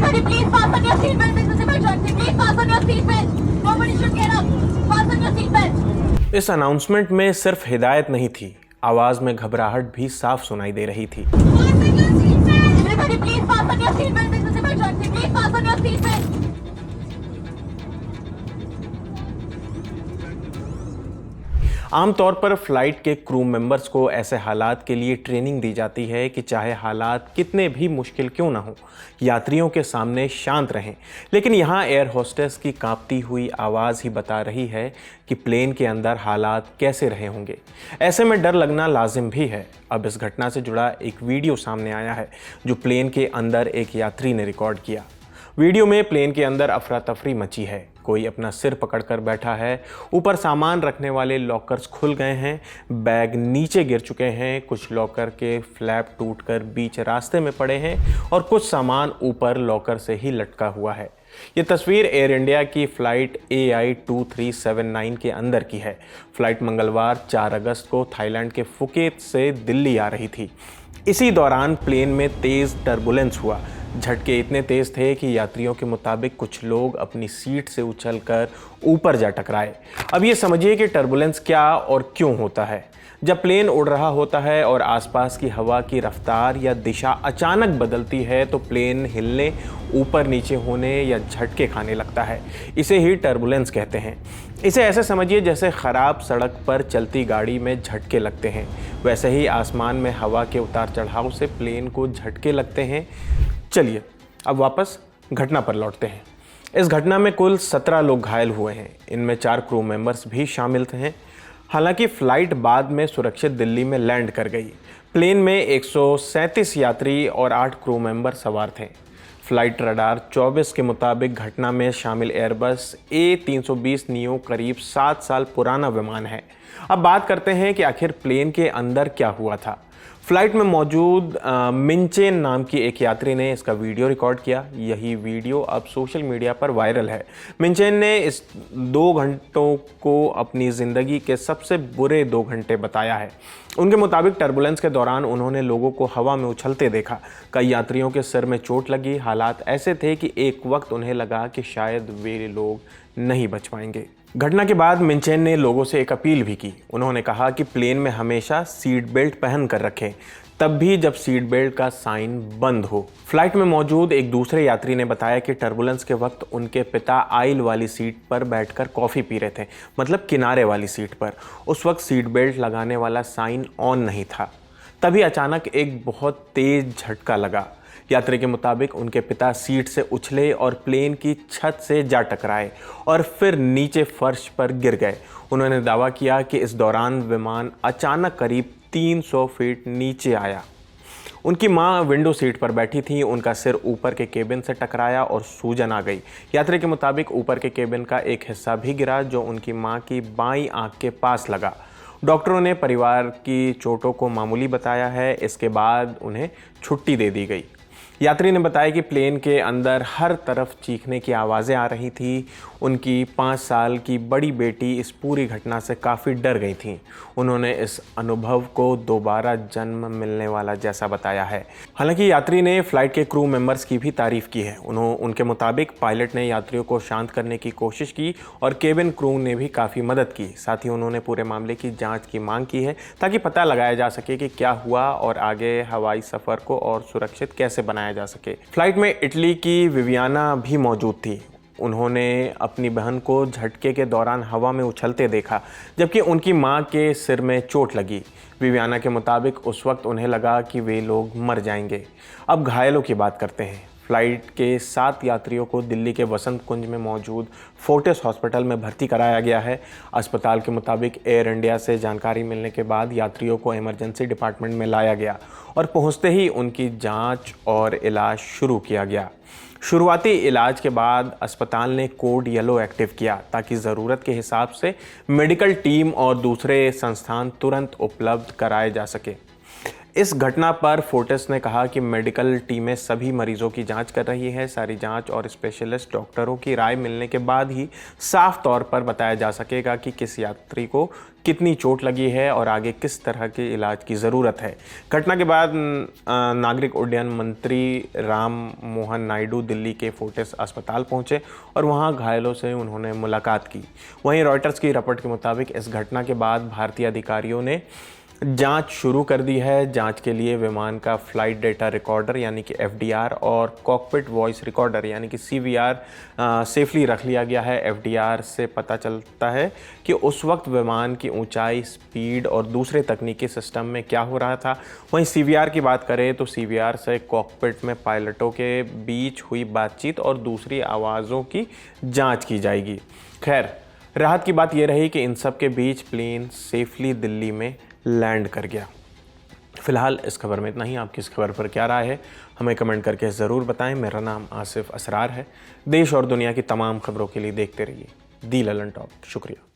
Everybody please fasten your seatbelt. This is emergency. Please fasten your seatbelt. Nobody should get up. Fasten your seatbelt. इस announcement में सिर्फ हिदायत नहीं थी, आवाज में घबराहट भी साफ सुनाई दे रही थी। Everybody please fasten your seatbelt. This is emergency. Please fasten your seatbelt. आमतौर पर फ्लाइट के क्रू मेंबर्स को ऐसे हालात के लिए ट्रेनिंग दी जाती है कि चाहे हालात कितने भी मुश्किल क्यों ना हो, यात्रियों के सामने शांत रहें। लेकिन यहाँ एयर होस्टेस की कांपती हुई आवाज़ ही बता रही है कि प्लेन के अंदर हालात कैसे रहे होंगे। ऐसे में डर लगना लाजिम भी है। अब इस घटना से जुड़ा एक वीडियो सामने आया है जो प्लेन के अंदर एक यात्री ने रिकॉर्ड किया। वीडियो में प्लेन के अंदर अफरा तफरी मची है। कोई अपना सिर पकड़कर बैठा है, ऊपर सामान रखने वाले लॉकर्स खुल गए हैं, बैग नीचे गिर चुके हैं, कुछ लॉकर के फ्लैप टूटकर बीच रास्ते में पड़े हैं और कुछ सामान ऊपर लॉकर से ही लटका हुआ है। ये तस्वीर एयर इंडिया की फ़्लाइट AI2379 के अंदर की है। फ़्लाइट मंगलवार 4 अगस्त को थाईलैंड के फुकेत से दिल्ली आ रही थी। इसी दौरान प्लेन में तेज़ टर्बुलेंस हुआ। झटके इतने तेज़ थे कि यात्रियों के मुताबिक कुछ लोग अपनी सीट से उछलकर ऊपर जा टकराए। अब ये समझिए कि टर्बुलेंस क्या और क्यों होता है। जब प्लेन उड़ रहा होता है और आसपास की हवा की रफ्तार या दिशा अचानक बदलती है तो प्लेन हिलने, ऊपर नीचे होने या झटके खाने लगता है। इसे ही टर्बुलेंस कहते हैं। इसे ऐसे समझिए जैसे ख़राब सड़क पर चलती गाड़ी में झटके लगते हैं, वैसे ही आसमान में हवा के उतार चढ़ाव से प्लेन को झटके लगते हैं। चलिए अब वापस घटना पर लौटते हैं। इस घटना में कुल 17 लोग घायल हुए हैं। इनमें 4 क्रू मेंबर्स भी शामिल थे। हालांकि फ़्लाइट बाद में सुरक्षित दिल्ली में लैंड कर गई। प्लेन में 137 यात्री और 8 क्रू मेंबर सवार थे। फ़्लाइट रडार 24 के मुताबिक घटना में शामिल एयरबस A320 नियो करीब 7 साल पुराना विमान है। अब बात करते हैं कि आखिर प्लेन के अंदर क्या हुआ था। फ़्लाइट में मौजूद मिनचेन नाम की एक यात्री ने इसका वीडियो रिकॉर्ड किया। यही वीडियो अब सोशल मीडिया पर वायरल है। मिनचेन ने इस 2 घंटों को अपनी ज़िंदगी के सबसे बुरे 2 घंटे बताया है। उनके मुताबिक टर्बुलेंस के दौरान उन्होंने लोगों को हवा में उछलते देखा। कई यात्रियों के सिर में चोट लगी। हालात ऐसे थे कि एक वक्त उन्हें लगा कि शायद वे लोग नहीं बच पाएंगे। घटना के बाद मिनचेन ने लोगों से एक अपील भी की। उन्होंने कहा कि प्लेन में हमेशा सीट बेल्ट पहन कर रखें, तब भी जब सीट बेल्ट का साइन बंद हो। फ्लाइट में मौजूद एक दूसरे यात्री ने बताया कि टर्बुलेंस के वक्त उनके पिता आइल वाली सीट पर बैठकर कॉफ़ी पी रहे थे, मतलब किनारे वाली सीट पर। उस वक्त सीट बेल्ट लगाने वाला साइन ऑन नहीं था। तभी अचानक एक बहुत तेज झटका लगा। यात्री के मुताबिक उनके पिता सीट से उछले और प्लेन की छत से जा टकराए और फिर नीचे फर्श पर गिर गए। उन्होंने दावा किया कि इस दौरान विमान अचानक करीब 300 फीट नीचे आया। उनकी मां विंडो सीट पर बैठी थी। उनका सिर ऊपर के केबिन से टकराया और सूजन आ गई। यात्री के मुताबिक ऊपर के केबिन का एक हिस्सा भी गिरा जो उनकी मां की बाईं आंख के पास लगा। डॉक्टरों ने परिवार की चोटों को मामूली बताया है। इसके बाद उन्हें छुट्टी दे दी गई। यात्री ने बताया कि प्लेन के अंदर हर तरफ चीखने की आवाज़ें आ रही थी। उनकी 5 साल की बड़ी बेटी इस पूरी घटना से काफ़ी डर गई थी। उन्होंने इस अनुभव को दोबारा जन्म मिलने वाला जैसा बताया है। हालांकि यात्री ने फ़्लाइट के क्रू मेंबर्स की भी तारीफ़ की है। उनके मुताबिक पायलट ने यात्रियों को शांत करने की कोशिश की और केबिन क्रू ने भी काफ़ी मदद की। साथ ही उन्होंने पूरे मामले की जाँच की मांग की है ताकि पता लगाया जा सके कि क्या हुआ और आगे हवाई सफ़र को और सुरक्षित कैसे बनाया जा सके। फ्लाइट में इटली की विवियाना भी मौजूद थी। उन्होंने अपनी बहन को झटके के दौरान हवा में उछलते देखा, जबकि उनकी मां के सिर में चोट लगी। विवियाना के मुताबिक उस वक्त उन्हें लगा कि वे लोग मर जाएंगे। अब घायलों की बात करते हैं। फ्लाइट के 7 यात्रियों को दिल्ली के वसंत कुंज में मौजूद फोर्टिस हॉस्पिटल में भर्ती कराया गया है। अस्पताल के मुताबिक एयर इंडिया से जानकारी मिलने के बाद यात्रियों को इमरजेंसी डिपार्टमेंट में लाया गया और पहुंचते ही उनकी जांच और इलाज शुरू किया गया। शुरुआती इलाज के बाद अस्पताल ने कोड येलो एक्टिव किया ताकि ज़रूरत के हिसाब से मेडिकल टीम और दूसरे संस्थान तुरंत उपलब्ध कराए जा सके। इस घटना पर फोर्टिस ने कहा कि मेडिकल टीमें सभी मरीजों की जांच कर रही है। सारी जांच और स्पेशलिस्ट डॉक्टरों की राय मिलने के बाद ही साफ तौर पर बताया जा सकेगा कि किस यात्री को कितनी चोट लगी है और आगे किस तरह के इलाज की ज़रूरत है। घटना के बाद नागरिक उड्डयन मंत्री राम मोहन नायडू दिल्ली के फोर्टिस अस्पताल पहुंचे और वहां घायलों से उन्होंने मुलाकात की। वहीं रॉयटर्स की रिपोर्ट के मुताबिक इस घटना के बाद भारतीय अधिकारियों ने जांच शुरू कर दी है। जांच के लिए विमान का फ्लाइट डेटा रिकॉर्डर यानी कि FDR और कॉकपिट वॉइस रिकॉर्डर यानी कि CVR सेफली रख लिया गया है। FDR से पता चलता है कि उस वक्त विमान की ऊंचाई, स्पीड और दूसरे तकनीकी सिस्टम में क्या हो रहा था। वहीं CVR की बात करें तो CVR से कॉकपिट में पायलटों के बीच हुई बातचीत और दूसरी आवाज़ों की जाँच की जाएगी। खैर, राहत की बात यह रही कि इन सब के बीच प्लेन सेफली दिल्ली में लैंड कर गया। फिलहाल इस खबर में इतना ही। आपकी इस खबर पर क्या राय है हमें कमेंट करके ज़रूर बताएं। मेरा नाम आसिफ असरार है। देश और दुनिया की तमाम खबरों के लिए देखते रहिए दी ललन टॉप। शुक्रिया।